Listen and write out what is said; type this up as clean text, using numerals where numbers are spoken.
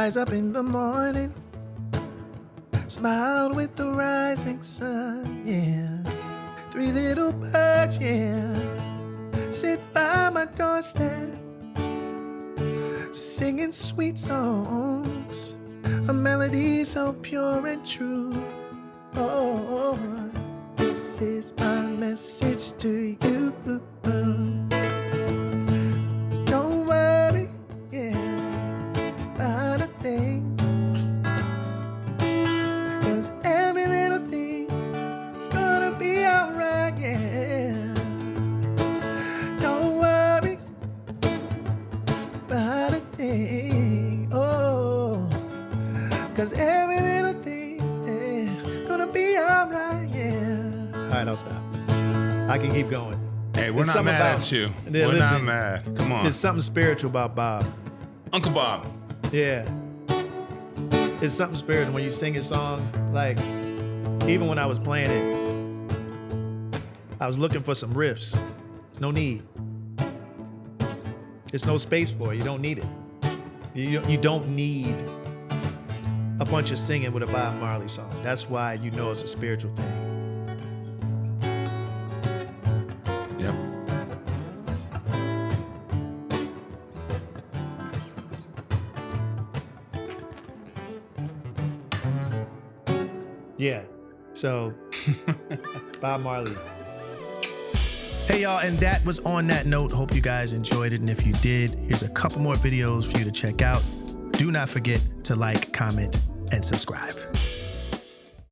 rise up in the morning, smile with the rising sun, yeah. 3 little birds, yeah, sit by my doorstep, singing sweet songs, a melody so pure and true. Oh, this is my message to you. Don't worry, yeah, about a thing, 'cause every little thing is gonna be alright, yeah. Don't worry about a thing, oh, 'cause every little thing is gonna be alright, yeah. All right, I'll stop. I can keep going. Hey, we're not mad at you. We're not mad. Come on. There's something spiritual about Bob. Uncle Bob. Yeah. It's something spiritual when you sing his songs. Like, even when I was playing it, I was looking for some riffs. There's no need. There's no space for it. You don't need it. You don't need a bunch of singing with a Bob Marley song. That's why you know it's a spiritual thing. Yep. Yeah. So, Bob Marley. Hey y'all, and that was on that note. Hope you guys enjoyed it, and if you did, here's a couple more videos for you to check out. Do not forget to like, comment, and subscribe.